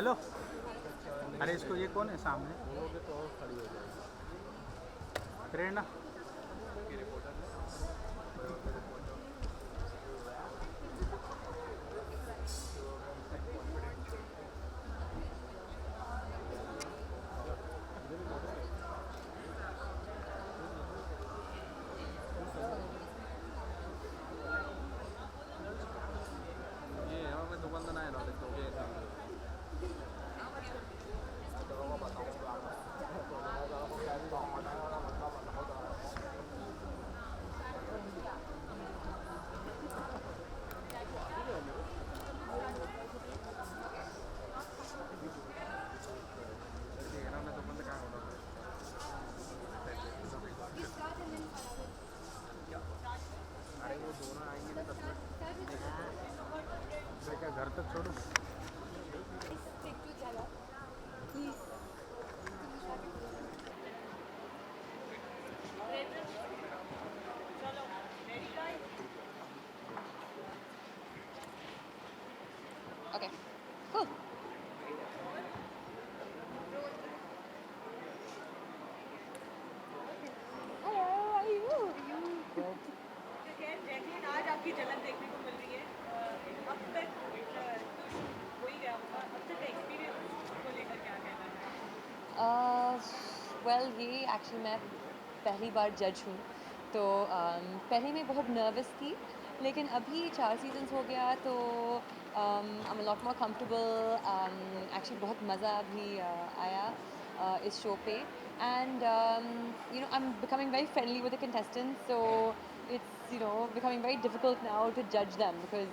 Hello. अरे इसको, ये कौन है सामने? प्रेरणा। मैं क्या घर तक छोड़ूं? Okay. Cool. Hello, how are you? Jacqueline, आज आपकी झलक देखने को मिल रही है। अब तक तो हो ही गया होगा, अब तक का एक्सपीरियंस को लेकर क्या कहना है? वेल ये एक्चुअली मैं पहली बार जज हूँ, तो पहले मैं बहुत नर्वस थी, लेकिन अभी 4 सीजन्स हो गया तो I am a lot more comfortable. Actually बहुत मज़ा भी आया इस शो पे, and I am becoming very friendly with the contestants, so it's becoming very difficult now to judge them because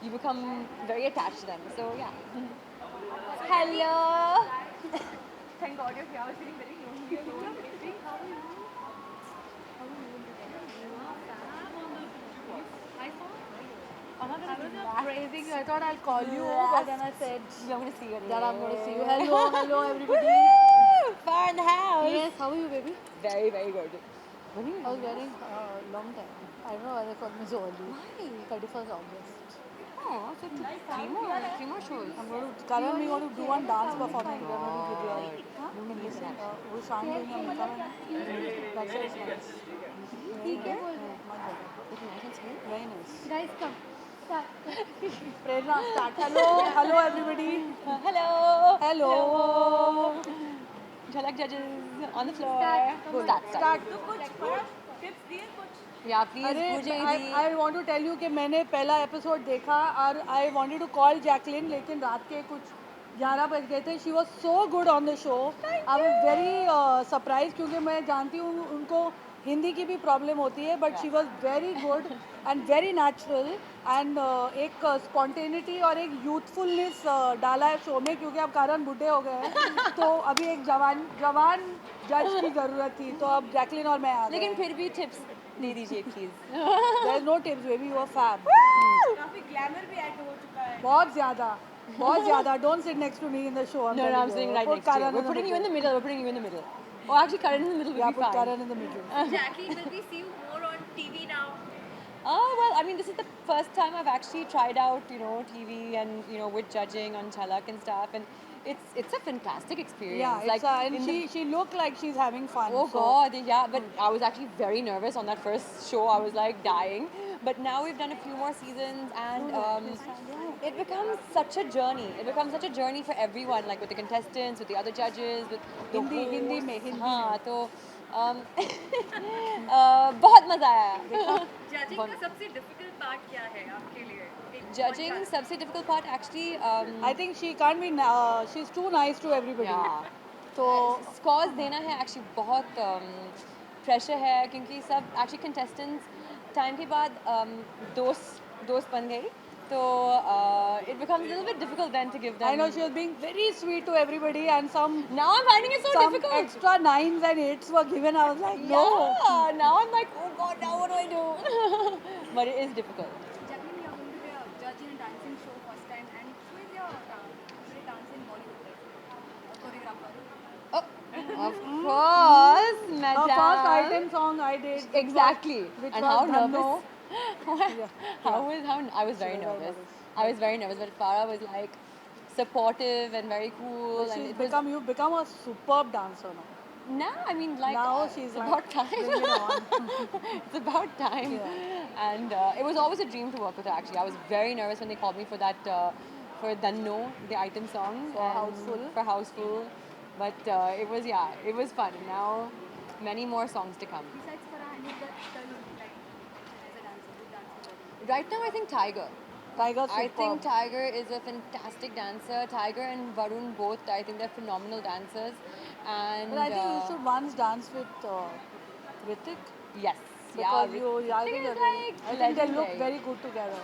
you become very attached to them, so yeah. Hello. Thank God you're here. I was feeling very lonely alone. How are you? How are you? I saw. I was praising you. I thought I'll call you, but then I said I'm going to see you that I'm going to see you. anyway. Hello, hello everybody. Woo! Far in the house. Yes, how are you, baby? Very, very good. When are you I was waiting a long time. I don't know why they called me so early. Why? 31st August. Oh, so three more shows. I'm going to, Karan, we want to do one dance performance. We are going to give you a, You can miss that. वो शाम doing a makeup and that's very nice. ठीक है? Much better. It's nice and smooth. Very nice. Guys, come. Start. Prerna, start. Hello, hello everybody. Hello. Hello. Jhalak judges on the floor. Start. Start. तो कुछ tips दिए कुछ? Yeah, please. अरे मुझे भी. I want to tell you कि मैंने पहला एपिसोड देखा और I wanted to call Jacqueline, लेकिन रात के कुछ 11 बज गए थे. She was so good on the show. I was very surprised क्योंकि मैं जानती हूँ उनको हिंदी की भी प्रॉब्लम होती है, but she was very good and very natural and एक spontaneity और एक youthfulness डाला है शो में, क्योंकि अब कारण बूढ़े हो गए हैं तो अभी एक जवान जज की ज़रूरत थी, तो अब जैकलिन और मैं आ गए. लेकिन फिर भी tips दे दीजिए please. There's no tips, baby. You are fab. काफी ग्लैमर भी ऐड हो चुका है. बहुत ज़्यादा. Don't sit next to me in the show. No, I'm sitting right next to you. We're putting you in the middle. We're putting you in the middle. Oh, actually, Karan in the middle Yeah, would be put fine. Karan in the middle. Jackie, will we see you more on TV now? Oh, well, I mean, this is the first time I've actually tried out, TV and, with judging on Chalak and stuff. And it's a fantastic experience. Yeah, like, and she looked like she's having fun. Oh, so- God, yeah. But I was actually very nervous on that first show. I was, like, dying. But now we've done a few more seasons and it becomes such a journey. It becomes such a journey for everyone, like with the contestants, with the other judges, with the Hindi hosts. में, हिंदी हाँ, तो बहुत मज़ा आया. Judging का सबसे difficult part क्या है आपके लिए? Judging, सबसे difficult part actually, I think she can't be. She's too nice to everybody. yeah. So scores देना है एक्चुअली बहुत प्रेशर है, क्योंकि सब एक्चुअली कंटेस्टेंट्स टाइम के बाद दोस्त बन गई, तो it becomes a little bit difficult then to give them. I know she was being very sweet to everybody, and some Now I'm finding it so difficult. extra 9s and 8s were given. I was like, no. Yeah, now I'm like, oh God, now what do I do? But it is difficult. Jacqueline, you are going to be a judge in a dancing show first time, and who is your favorite dancer in Bollywood? A choreographer? Oh, of course, Her madam. first item song I did. Exactly. Which And was how Dhanno. nervous? I was very She was very nervous. nervous. I was very nervous, but Farah was like supportive and very cool. But And she's it was become, you've become a superb dancer now. now, I mean, like Now it's she's about like, time. bring it on. It's about time. Yeah. And it was always a dream to work with her. Actually, I was very nervous when they called me for that for Danno, the item song, For and Houseful. For Houseful. But it was it was fun. Now, many more songs to come. Besides Farah, any other actor you like as a dancer, good dancer? Right now, I think Tiger. Tiger's I think superb. Tiger is a fantastic dancer. Tiger and Varun both, I think they're phenomenal dancers. And But I think you should once dance with Ritik. yes, Because yeah, you, I Ritik think, is they're like I think they look legendary. very good together.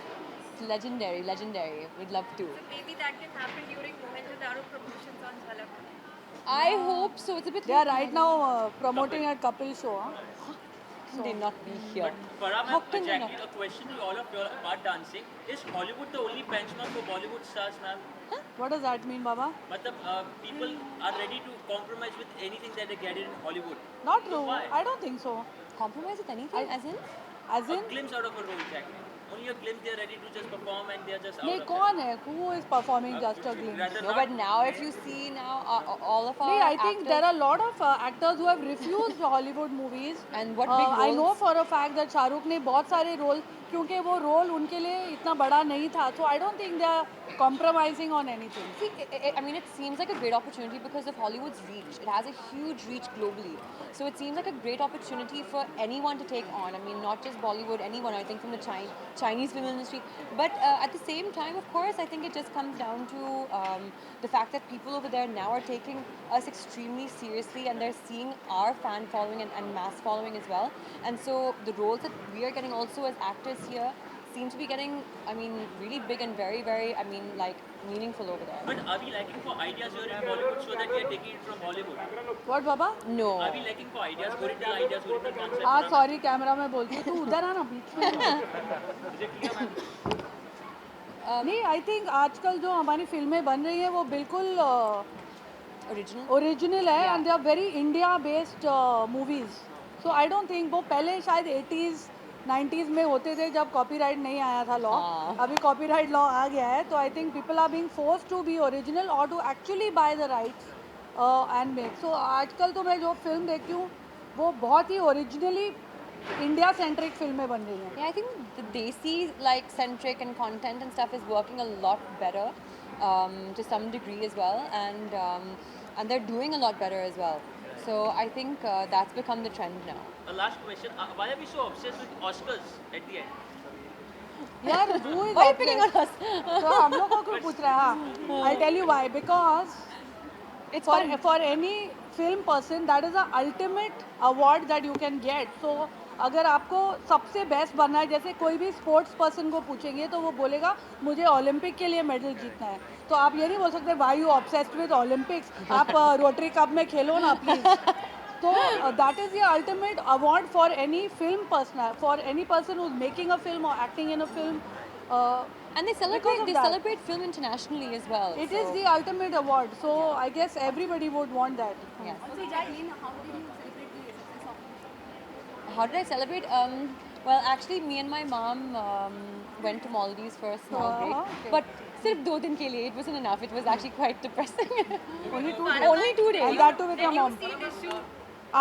It's legendary, legendary. We'd love to. So maybe that can happen during Mohenjo-daro promotions on Jhalak. I hope so. It's a bit. They are right now promoting a couple show. Huh? They not be here. Farah How ma'am, can they Jackie, not? a question to all of you about dancing. Is Hollywood the only benchmark for Bollywood stars, ma'am? What does that mean, Baba? People are ready to compromise with anything that they get in Hollywood. Not true. Why? I don't think so. Compromise with anything, as in? As A in, glimpse out of a role, Jackie. Only a glimpse, they are ready to just perform and they are just out नहीं of कौन है? Who is performing just a glimpse? Rather No, not. but now if you see now, all of our नहीं, I think actors, there are a lot of actors who have refused Hollywood movies. And what big I know roles? for a fact that Shahrukh ने बहुत सारे role, क्योंकि वो role उनके लिए इतना बड़ा नहीं था, so I don't think they are compromising on anything. See, I mean, it seems like a great opportunity because of Hollywood's reach. It has a huge reach globally. So it seems like a great opportunity for anyone to take on. I mean, not just Bollywood, anyone, I think from the Chinese film industry. But at the same time, of course, I think it just comes down to the fact that people over there now are taking us extremely seriously and they're seeing our fan following and mass following as well. And so the roles that we are getting also as actors here seem to be getting, I mean, really big and very, very, I mean, like, meaningful over there. But are we lacking for ideas here in Bollywood so that we are taking it from Hollywood? What Baba? No. Are we lacking for ideas, original ideas, original concepts? हाँ sorry camera में बोलती हूँ, तू उधर आना बीच में. Is it clear, ma'am? नहीं, I think आजकल जो हमारी फिल्में बन रही हैं वो बिल्कुल Original? ओरिजिनल है Yeah. And they are very India based movies. So I don't think, वो पहले शायद 80s 90s में होते थे जब कॉपीराइट नहीं आया था लॉ. हाँ. अभी कॉपीराइट लॉ आ गया है, तो I think people are being forced to be original और to actually buy the rights and make. So आजकल तो मैं जो फिल्म देखती हूँ वो बहुत ही ओरिजिनली इंडिया सेंट्रिक फिल्में बन रही हैं. Yeah, I think the Desi like centric and content and stuff is working a lot better to some degree as well, and they're doing a lot better as well. So I think that's become the trend now. A last question. Why are we so obsessed with Oscars at the end? यार who is Why are you picking on us? तो हम लोग को क्यों पूछ रहा है? हाँ, I'll tell you why. Because It's for fun. for any film person that is the ultimate award that you can get. So अगर आपको सबसे बेस्ट बनना है, जैसे कोई भी स्पोर्ट्स पर्सन को पूछेंगे तो वो बोलेगा मुझे ओलंपिक के लिए मेडल जीतना है. तो आप ये नहीं बोल सकते why you obsessed with Olympics. आप रोटरी कप में खेलो ना प्लीज. तो that is the ultimate award for any film person, for any person who is making a film और acting in a film. And they Because of that. celebrate film internationally as well. It is so- the ultimate award, so I guess everybody would want that. Yeah. So Jacqueline, how did you celebrate the success of the show? How did I celebrate? Well, actually, me and my mom went to Maldives for a small break. okay. But सिर्फ 2 दिन के लिए, it wasn't enough. It was actually quite depressing. Only 2 Only 2 days. And that too with your mom. See the shoe.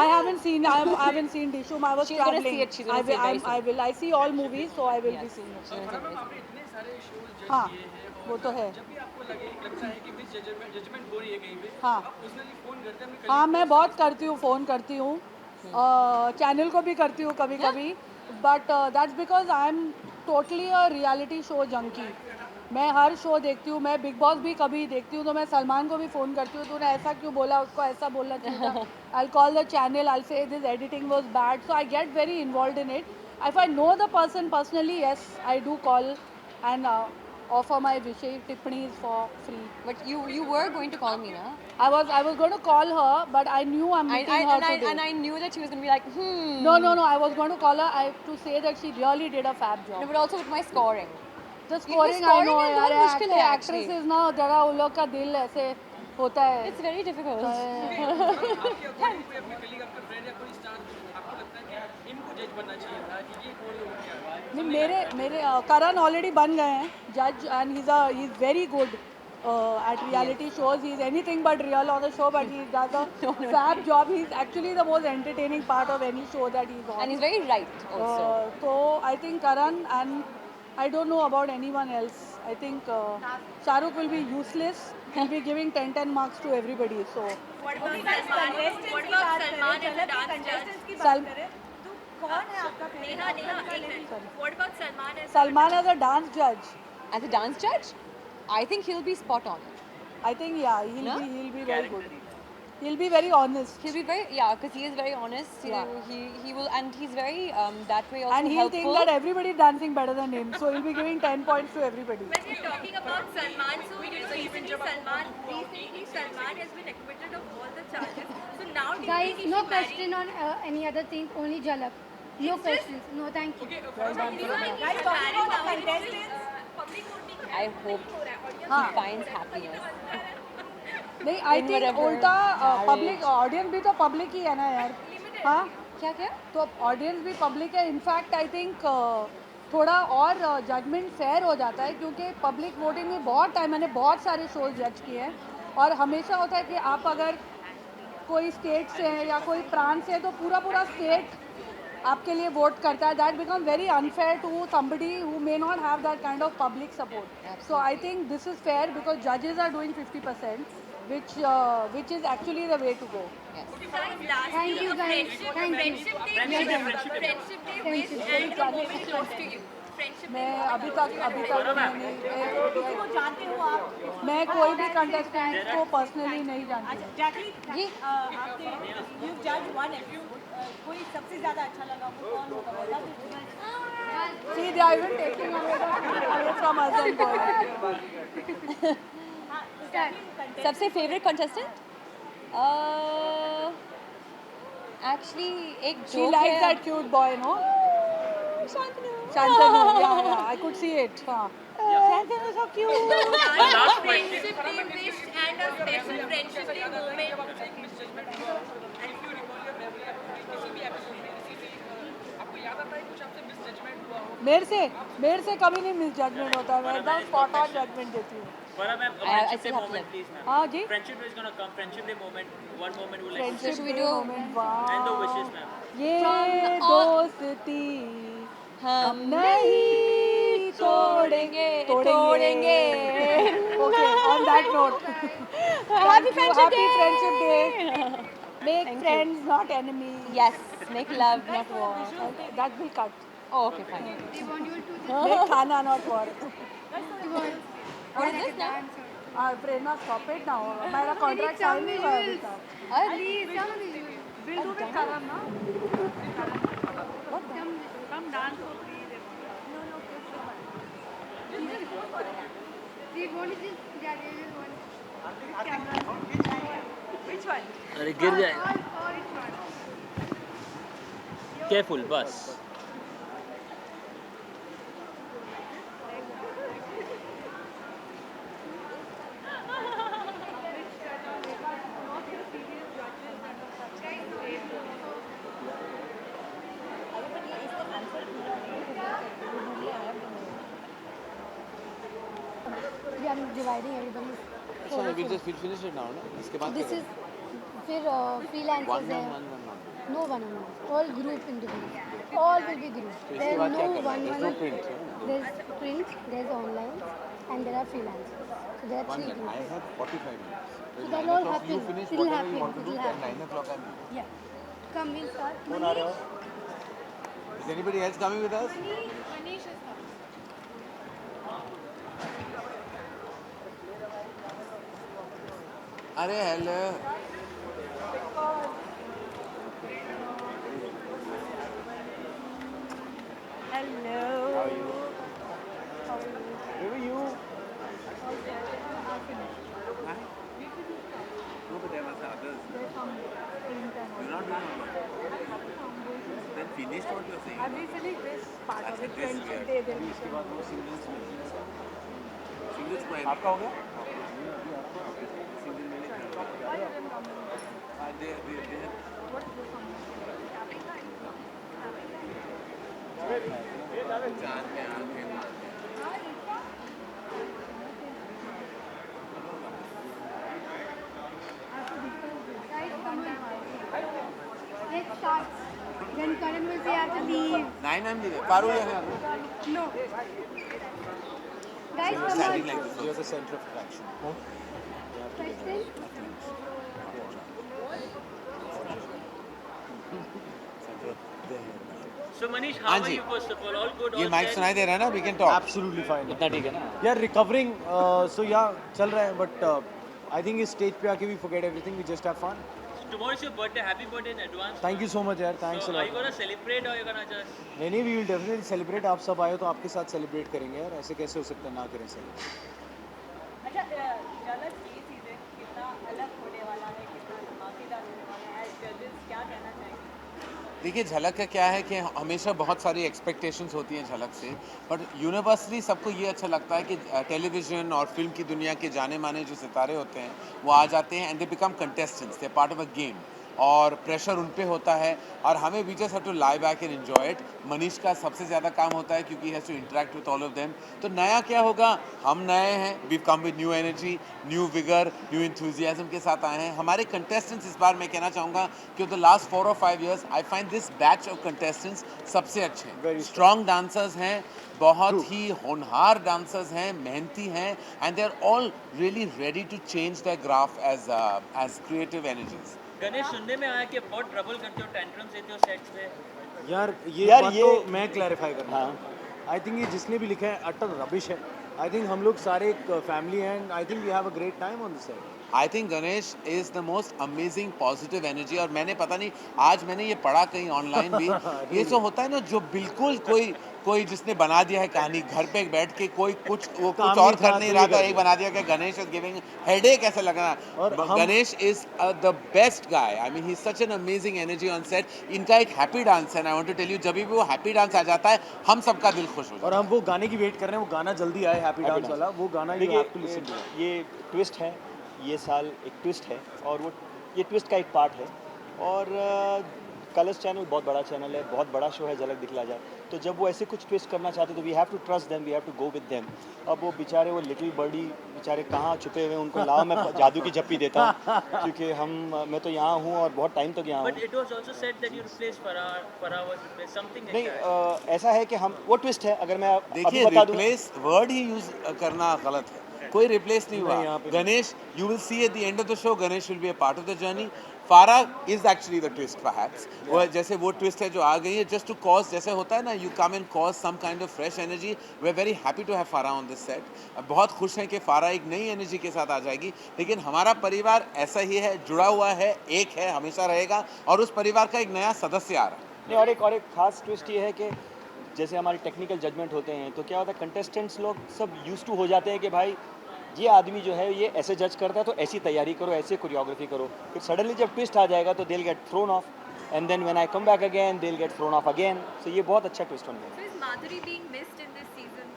I haven't seen Dishoom. I was She's gonna traveling. see it. She's gonna see it very I will. I see all movies, so I will be Yes. seeing it. She's gonna see it very soon. इतने सारे shows हाँ, वो तो है. जब भी आपको लगता है कि कुछ जजमेंट हो रही है कहीं पे, हाँ. आप पर्सनली फोन करते हैं अपने हाँ, मैं बहुत करती हूँ, फ़ोन करती हूँ, चैनल को भी करती हूँ कभी कभी. But that's because I am totally a reality show junkie. मैं हर शो देखती हूँ. मैं बिग बॉस भी कभी देखती हूँ तो मैं सलमान को भी फ़ोन करती हूँ, तूने ऐसा क्यों बोला, उसको ऐसा बोलना चाहिए था. आई कॉल द चैनल, आई से this editing was bad. So I get very involve in it. If I know the person personally, yes I do call and offer my विषय टिप्पणीज for free. But you were going to call me, na? I was going to call her, but I knew I'm meeting her today. And I knew that she was going to be like, No, I was going to call her to say that she really did a fab No, job. but also with my scoring. The scoring I scoring know is यार, बहुत मुश्किल है actually. actresses ना जरा उन लोग का दिल ऐसे होता है. It's very difficult. आपके अकॉर्डिंग कोई अपने कलीग, आपके फ्रेंड या कोई स्टार आपको लगता है कि इनको जज बनना चाहिए था कि ये कौन लोग क्या? नहीं, मेरे करण ऑलरेडी बन गए हैं जज, and he is very good. at reality shows. He's anything but real on the show, but he does a fab job. He's actually the most entertaining part of any show that he's on. And he's very right also. So I think Karan, and I don't know about anyone else. I think Shah Rukh will be useless. He'll be giving 10 marks to everybody. So What about Salman? What about Salman as a dance judge? की Sal- बात करें तो कौन है आपका Neha, एक minute. What about Salman as Salman as a dance judge, As a dance judge, I think he'll be spot on. I think yeah, No? he'll be very good. He'll be very honest. He'll be very, yeah, because he is very honest. Yeah. He will, and he's very that way also And he'll helpful. think that everybody dancing better than him. So he'll be giving 10 points to everybody. When we're talking about Salman, so recently Salman has been acquitted of all the charges. So now do you Guys, think he no should marry? question on any other thing, only Jalak. No questions. No, thank you. Do you think he should marry now? Public voting I hope he finds happiness. नहीं, I In think whatever उल्टा marriage. Public audience भी तो public ही है ना यार. हाँ, क्या क्या? तो ऑडियंस भी पब्लिक है. इनफैक्ट आई थिंक थोड़ा और जजमेंट फेयर हो जाता है क्योंकि पब्लिक वोटिंग में बहुत टाइम, मैंने बहुत सारे शोज जज किए हैं और हमेशा होता है कि आप अगर कोई स्टेट से हैं या कोई प्रांत से है तो पूरा स्टेट आपके लिए वोट करता है. That become very unfair to somebody who may not have that kind of public support. So I think this is fair because जजेस are doing 50%, which is actually the way to go. Guys, lastly, Thank you, guys. Thank you. Friendship Day wish and the moment close to you. Friendship Day. मैं अभी तक मैं कोई भी contestant को personally नहीं जानती. जैकली जी. आपके यू जज वन एपिसोड, कोई सबसे ज्यादा अच्छा लगा वो कौन होगा बता दीजिए. See, they are even taking away from us and going. सबसे फेवरेट कंटेस्टेंट? Actually, एक She joke likes है. that cute boy, no? Shantanu. Shantanu, yeah, I could see it. Shantanu is so cute. last Friendship Day wish and a special Friendship Day moment. Misjudgement हुआ and if you recall your memory किसी भी episode में आपको याद आता है कुछ आपसे मिसजजमेंट हुआ हो? मेरे से कभी नहीं मिस जजमेंट होता है. मैं एकदम स्पॉट ऑन जजमेंट देती हूँ. Farah ma'am, I friendship day still have moment, to please ma'am. हाँ जी. Friendship day is gonna come. Friendship day moment. One moment would like to Friendship should we day do- moment, wow. and the wishes ma'am. ये From all- दोस्ती हम नहीं तोड़ेंगे. Okay, on that note. Happy Friendship Day. Friendship Day. Make Thank you. friends, not enemies. Yes, make love, not war. That will cut. Oh, okay, fine. They want you to Make khana, not war. What is this now? Prerna, stop it now. मेरा contract sign नहीं हुआ है अभी तक. please come with you. We'll do with Karan, na? Come dance for free. They want to just, yeah, they just want. Which one? अरे गिर जाए. Which one? Careful, बस. We are dividing everybody. Sorry, we'll finish it now, no? इसके बाद This is फिर freelancers हैं. No one-on-one. All group interviews. All will be group. तो इसके There बाद is क्या no करना है? There's no one-on-one. print, right? There's print, there's online, and there are freelancers. So there are One three second. I groups. have 45 minutes. So By that'll 9 all o'clock happen. You finish It'll whatever you happen. want to do. It'll At happen. 9 o'clock I'm here. Yeah. Come, we'll start. कौन आ रहा हो? Is anybody else coming with us? Manish is coming. अरे hello. Hello. How are you? Where were you? Huh? No, but there must have others. You're not doing all. Then finish what you're saying. Have we finished this part of अच्छा, it? this Friendship year. Day, then अभी we इसके can बाद go. वो singles में. Singles में. आपका हो गया? Single में नहीं था. they जान में आंखें मारते हैं. Then will say I have to leave. 9 am leaving. Paru यहाँ No. Guys, come standing on. like this. You're the center of attraction. Question? So Manish, हाँ how are जी। you first of all good? ये all mic set? सुनाई दे रहा है ना? We can talk. Absolutely fine. इतना ठीक है ना? यार रिकवरिंग सो या चल रहा है बट आई थिंक इस स्टेज पे आके we forget everything we just have fun. Tomorrow is your birthday. Happy birthday in advance. Thank you so much यार, thanks So a are you lot. gonna celebrate or you gonna just? नहीं we will definitely celebrate. आप सब आए हो तो आपके साथ celebrate करेंगे यार, ऐसे कैसे हो सकता है ना करें सेलिब्रेट. अच्छा झलक ये सीजन कितना अलग होने वाला है, कितना धमाकेदार होने वाला है, जजेस क्या कहना चाहेंगे? देखिए झलक का क्या है कि हमेशा बहुत सारी एक्सपेक्टेशंस होती हैं झलक से, बट यूनिवर्सली सबको ये अच्छा लगता है कि टेलीविज़न और फिल्म की दुनिया के जाने माने जो सितारे होते हैं वो आ जाते हैं and they become contestants, they part of a game और प्रेशर उन पे होता है और हमें we just have to lie back and enjoy it. Manish का सबसे ज़्यादा काम होता है क्योंकि has to interact with all of them. तो नया क्या होगा, हम नए हैं, we come with new energy, new vigour, new enthusiasm के साथ आए हैं. हमारे कंटेस्टेंट्स इस बार मैं कहना चाहूँगा कि the last 4 or 5 years I find this batch of contestants सबसे अच्छे हैं. स्ट्रॉन्ग डांसर्स हैं, बहुत ही होनहार डांसर्स हैं, मेहनती हैं and they are all really ready to change the graph as creative energies. Ganesh सुनने में आया कि बहुत ट्रबल करते हो, टेंट्रम्स देते हो सेट्स पे. यार ये बात तो मैं क्लैरिफाई करना हूँ. आई थिंक ये जिसने भी लिखा है अटर रबिश है. आई थिंक हम लोग सारे एक फैमिली हैं and I think we have a great time on the set. I think Ganesh is the most amazing positive energy. और मैंने पता नहीं आज मैंने ये पढ़ा कहीं ऑनलाइन भी ये जो होता है ना, जो बिल्कुल कोई जिसने बना दिया है कहानी घर पे बैठ के, कोई कुछ और कर नहीं रहा था, एक बना दिया कि गणेश इज गिविंग हेडेक ऐसा लग रहा है. Ganesh is the best guy. I mean he is such an amazing energy on set. इनका एक हैप्पी डांस है and I want to tell you, जब भी वो हैप्पी डांस आ जाता है हम सबका दिल खुश हो जाता है. और हम वो गाने की वेट कर रहे हैं, वो गाना जल्दी आए, हैप्पी डांस वाला. वो गाना you have to listen to. ये ट्विस्ट है, ये साल एक ट्विस्ट है और वो ये ट्विस्ट का एक पार्ट है. और कलर्स चैनल बहुत बड़ा चैनल है, बहुत बड़ा शो है झलक दिखला जाए. तो जब वो ऐसे कुछ ट्विस्ट करना चाहते तो we have to trust them, we have to go with them. अब वो बेचारे वो लिटिल बर्डी बेचारे कहाँ छुपे हुए हैं, उनको लाओ मैं जादू की झप्पी देता हूँ क्योंकि मैं तो यहाँ हूँ और बहुत टाइम तक यहाँ हूँ. But it was also said that you replaced Farah was replaced something like नहीं that. ऐसा है कि हम वो ट्विस्ट है. अगर मैं अभी देखिए बता दूँ, रिप्लेस वर्ड ही यूज करना गलत है. कोई रिप्लेस नहीं हुआ. Ganesh, you will see at the end of the show, Ganesh will be a part of the journey. Farah is actually the twist perhaps. वो जैसे वो ट्विस्ट है जो आ गई है जस्ट टू कॉज, जैसे होता है ना, you come and cause some kind of fresh energy. We are very happy to have Farah on this set. बहुत खुश हैं कि फारा एक नई एनर्जी के साथ आ जाएगी. लेकिन हमारा परिवार ऐसा ही है, जुड़ा हुआ है, एक है, हमेशा रहेगा और उस परिवार का एक नया सदस्य आ रहा है. नहीं और एक खास ट्विस्ट ये है कि जैसे हमारे टेक्निकल जजमेंट होते हैं तो क्या होता है, कंटेस्टेंट्स लोग सब यूज्ड टू हो जाते हैं कि भाई ये आदमी जो है ये ऐसे जज करता है तो ऐसी तैयारी करो, ऐसे कोरियोग्राफी करो. फिर सडनली जब ट्विस्ट आ जाएगा तो they will get thrown off and then when I come back again they will get thrown off again. So ये बहुत अच्छा ट्विस्ट होने वाला है. So is Madhuri being missed in this season?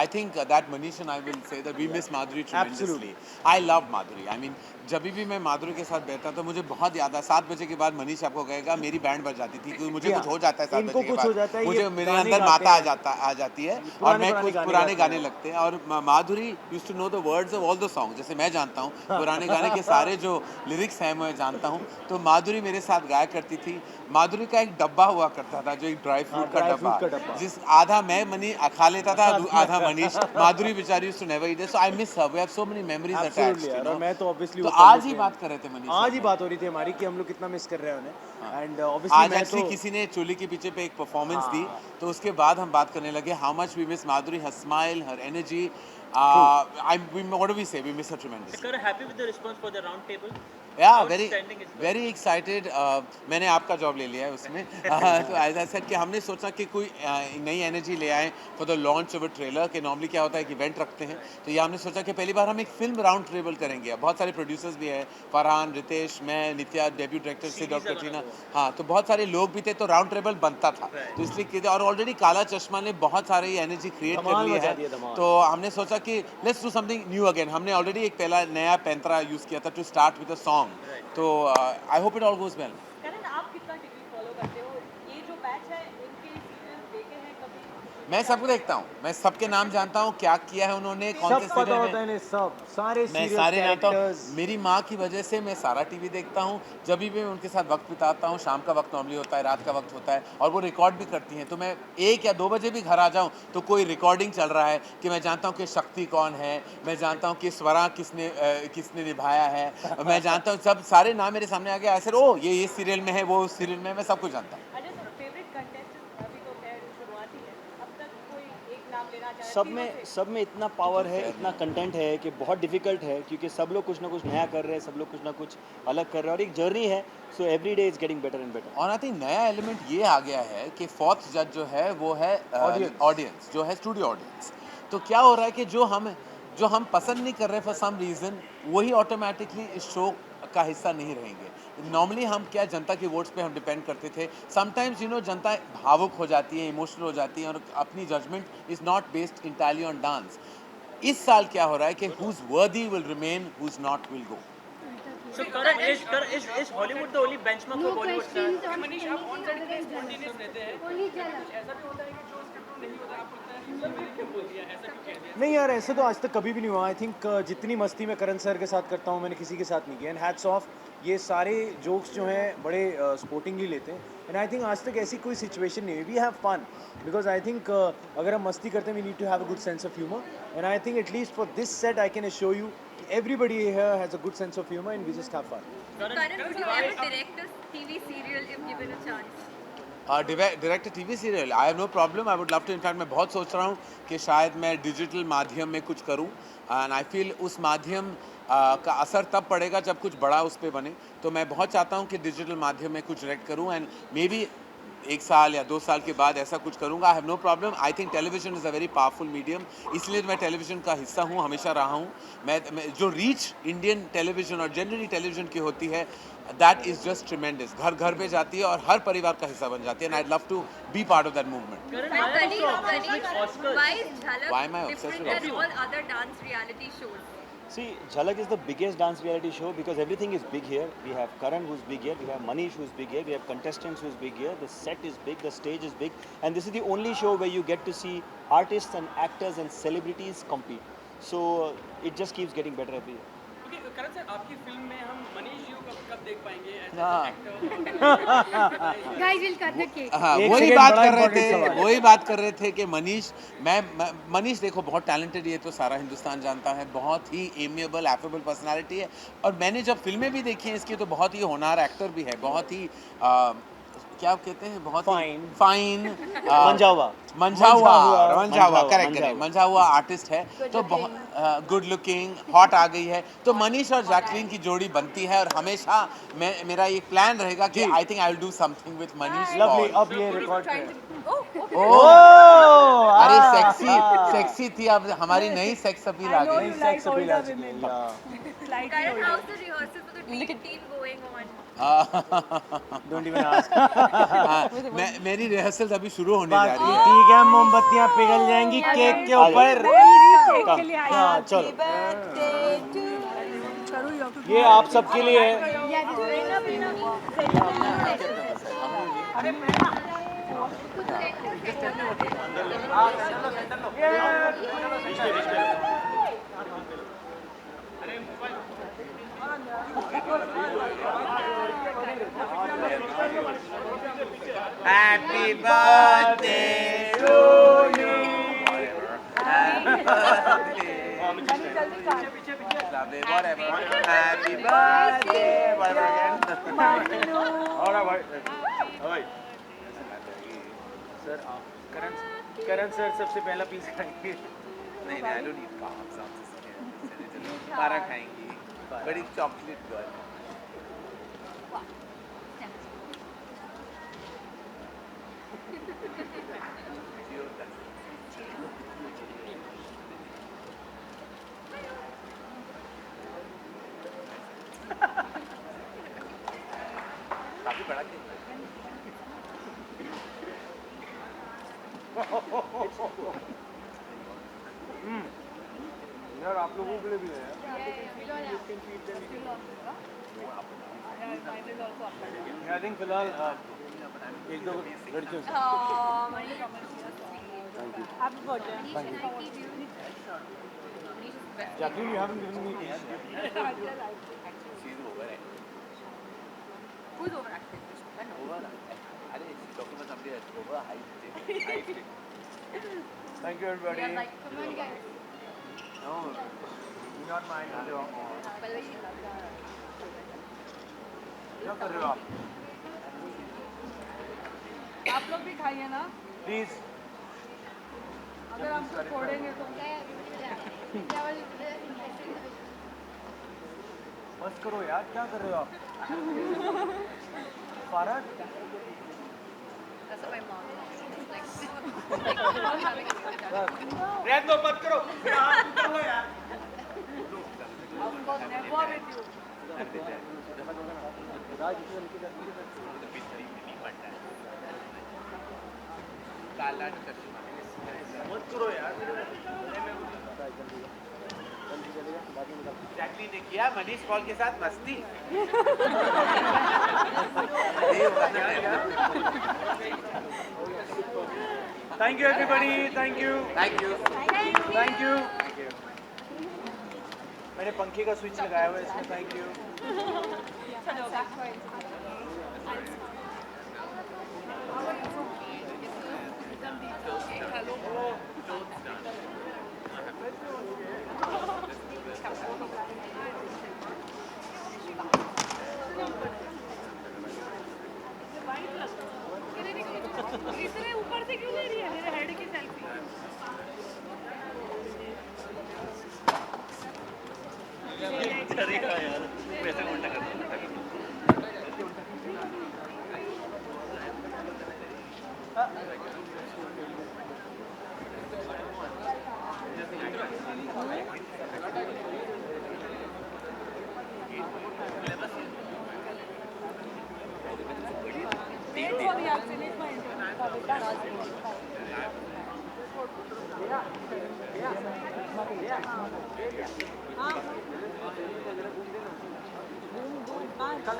I think that Manish and I will say that we miss Madhuri tremendously. I love Madhuri. I mean, जब भी मैं माधुरी के साथ बैठता तो मुझे बहुत याद है. 7 बजे के बाद मनीष आपको कहेगा मेरी बैंड बज जाती थी क्योंकि मुझे कुछ हो जाता है 7 बजे के बाद, मुझे मेरे अंदर माता आ जाती है और मैं कुछ पुराने गाने लगते हैं. और Madhuri used to know the words of all the song. जैसे मैं जानता हूँ पुराने गाने के सारे जो लिरिक्स हैं मैं जानता हूँ. तो माधुरी मेरे साथ गाया करती थी. माधुरी का एक डब्बा हुआ करता था जो एक ड्राई फ्रूट का डब्बा, जिस आधा मैं खा लेता था, आधा मनीष. माधुरी बेचारी used to never eat. So I miss her. We have so many memories attached. और मैं तो ऑब्वियसली आज ही बात कर रहे थे मनीष, आज ही बात हो रही थी हमारी कि हम लोग कितना मिस कर रहे हैं उन्हें. एंड ऑब्वियसली आज एक्चुअली किसी ने चोली के पीछे पे एक परफॉर्मेंस दी तो उसके बाद हम बात करने लगे how much we miss Madhuri, her smile, her energy. what do we say? We miss her tremendously. Sir, happy with the response for the round table? Yeah, very excited. मैंने आपका जॉब ले लिया है उसमें. तो as I said कि हमने सोचा कि कोई नई एनर्जी ले आए for the launch of a trailer. कि नॉर्मली क्या होता है कि इवेंट रखते हैं, तो ये हमने सोचा कि पहली बार हम एक फिल्म राउंड टेबल करेंगे. बहुत सारे प्रोड्यूसर्स भी हैं, फरहान, रितेश, मैं, नित्या, डेब्यू डायरेक्टर से डॉक्टर टीना. हाँ, तो बहुत सारे लोग भी थे तो राउंड टेबल बनता था. तो इसलिए किया. और ऑलरेडी काला चश्मा ने बहुत सारी एनर्जी क्रिएट कर ली है. तो हमने सोचा कि let's do something new again. हमने ऑलरेडी एक पहला नया पैंतरा यूज़ किया था to start with a song. तो I hope it all goes well. Karan, आप कितना टीवी फॉलो करते हो? ये जो बैच है इनके सीजन देखे हैं कभी? मैं सबको देखता हूँ, मैं सबके नाम जानता हूँ, क्या किया है उन्होंने, कौन से सब पता सीरियल होता है में। इन्हें, सब सारे मैं सीरियल सारे जानता हूँ। कैरेक्टर्स। मेरी माँ की वजह से मैं सारा टीवी देखता हूँ। जब भी मैं उनके साथ वक्त बिताता हूँ, शाम का वक्त नॉर्मली होता है, रात का वक्त होता है, और वो रिकॉर्ड भी करती हैं, तो मैं 1 या 2 बजे भी घर आ जाऊँ तो कोई रिकॉर्डिंग चल रहा है कि मैं जानता हूँ कि शक्ति कौन है, मैं जानता हूँ कि स्वरा किसने निभाया है, मैं जानता हूँ, सब सारे नाम मेरे सामने आ गया ऐसे, ओ ये सीरियल में है, वो उस सीरियल में है, मैं सब कुछ जानता हूँ। अच्छा सर, फेवरेट कंटेस्टेंट अभी तो खैर शुरुआती है, अब तक कोई एक नाम लेना चाहे सब में इतना पावर है, इतना कंटेंट है कि बहुत डिफिकल्ट है, क्योंकि सब लोग कुछ ना कुछ नया कर रहे हैं, सब लोग कुछ ना कुछ अलग कर रहे हैं, और एक जर्नी है, so every day is getting better and better. और आई थिंक नया एलिमेंट ये आ गया है कि फोर्थ जज जो है वो है ऑडियंस, जो है स्टूडियो ऑडियंस। तो क्या हो रहा है कि जो हम पसंद नहीं कर रहे फॉर सम रीज़न, वही ऑटोमेटिकली इस शो का हिस्सा नहीं रहेंगे। नॉर्मली हम क्या, जनता के वोट्स पे हम डिपेंड करते थे। समटाइम्स जनता भावुक हो जाती है, इमोशनल हो जाती है, और अपनी judgement is not based entirely on dance. इस साल क्या हो रहा है कि who's worthy will remain, who's not will go. So Karan, is Hollywood the only benchmark for Bollywood stars? Manish, आप ऑन सेट इतने स्पॉन्टेनियस रहते हैं, कुछ ऐसा भी होता है कि जो स्क्रिप्ट में नहीं होता, आपको लगता है ये मैंने क्यों बोल दिया, ऐसा क्यों कह दिया? नहीं यार, ऐसे तो आज तक कभी भी नहीं हुआ। आई थिंक जितनी मस्ती मैं करण सर के साथ करता हूँ, मैंने किसी के साथ नहीं किया। एंड हैट्स ऑफ, ये सारे जोक्स जो हैं बड़े स्पोर्टिंगली लेते हैं। एंड आई थिंक आज तक ऐसी कोई सिचुएशन नहीं हुई। We have fun because I think अगर हम मस्ती करते हैं, we need to have a good sense of humour. And I think at least for this set I can show you everybody here has a good sense of humor and we just have fun. Karan, would you ever direct a TV serial if given a chance? Direct TV serial, I have no problem, I would love to. In fact मैं बहुत सोच रहा हूँ कि शायद मैं digital माध्यम में कुछ करूँ, एंड आई फील उस माध्यम का असर तब पड़ेगा जब कुछ बड़ा उस पर बने। तो मैं बहुत चाहता हूँ कि डिजिटल माध्यम में कुछ डायरेक्ट करूँ, एंड मे बी 1 साल या 2 साल के बाद ऐसा कुछ करूँगा। I have no problem. I think television is a very powerful medium, इसलिए मैं टेलीविजन का हिस्सा हूँ, हमेशा रहा हूँ। मैं जो रीच इंडियन टेलीविजन और जनरली टेलीविजन की होती है, दैट इज़ जस्ट ट्रिमेंडस। घर घर पे जाती है और हर परिवार का हिस्सा बन जाती है, and I love to be part of that movement. Why is Jhalak Why am I obsessed different with than all other dance reality shows? See, Jhalak is the biggest dance reality show because everything is big here. We have Karan who's big here, we have Manish who's big here, we have contestants who's big here, the set is big, the stage is big, and this is the only show where you get to see artists and actors and celebrities compete. So it just keeps getting better every year. Okay Karan sir, आपकी फिल्म में हम मनीष जी को कब देख पाएंगे as हाँ। Actor? Guys, we'll cut the cake. हाँ, एक वही second, बात बड़ा कर रहे important थे, सवाल। वही बात कर रहे थे कि मनीष देखो बहुत टैलेंटेड, ये तो सारा हिंदुस्तान जानता है, बहुत ही एमिएबल एफेबल पर्सनालिटी है। और मैंने जब फिल्में भी देखी हैं इसकी, तो बहुत ही होनहार एक्टर भी है, बहुत ही क्या कहते हैं, बहुत फाइन मंझावा करेक्ट मंझावा आर्टिस्ट है, तो बहुत गुड लुकिंग, हॉट आ गई है। तो मनीष और जैकलीन की जोड़ी बनती है, और हमेशा मेरा ये प्लान रहेगा कि I think I will do something with Manish. Lovely, अब ये रिकॉर्ड अरे सेक्सी थी, अब हमारी नई सेक्स अपील आ गई। सेक्स अपील आ चुकी है। Karan, how's the rehearsal for the dream team going on? Don't even ask. मेरी रिहर्सल अभी शुरू होने जा रही है। ठीक है, मोमबत्तियां पिघल जाएंगी केक के ऊपर। हाँ, चलो, ये आप सबके लिए है। Happy birthday to you. Happy birthday. Whatever. Happy birthday. Whatever again. Sir, Karan sir सबसे पहला पीस खाएंगे। नहीं, I don't need carbs. पारा खाएंगी, बड़ी चॉकलेट गर्ल। काफी बड़ा केक है। यार आप लोगों के लिए भी है। आई थिंक फिलहाल एक दो लड़कियों से। Happy birthday. Jacqueline, you haven't given me keys. She's overacting. Who's overacting? अरे she's talking about somebody that's overhyped. Thank you, everybody. You're like, Come on, guys. No, do not mind. क्या कर रहे हो आप? आप लोग भी खाइए ना, Please. अगर हमको छोड़ेंगे तो। बस करो यार, क्या कर रहे हो आप? फारद? that's what my mom is. Like, रहने दो, मत करो। यार, करो यार। Never with you. मत करो यार। जैकलीन ने किया मनीष पॉल के साथ मस्ती। Thank you, everybody. Thank you. Thank you. Thank you. मैंने पंखे का स्विच लगाया हुआ है इसमें. Thank you. इतने ऊपर से क्यों ले रही है मेरे हेड की सेल्फी? कल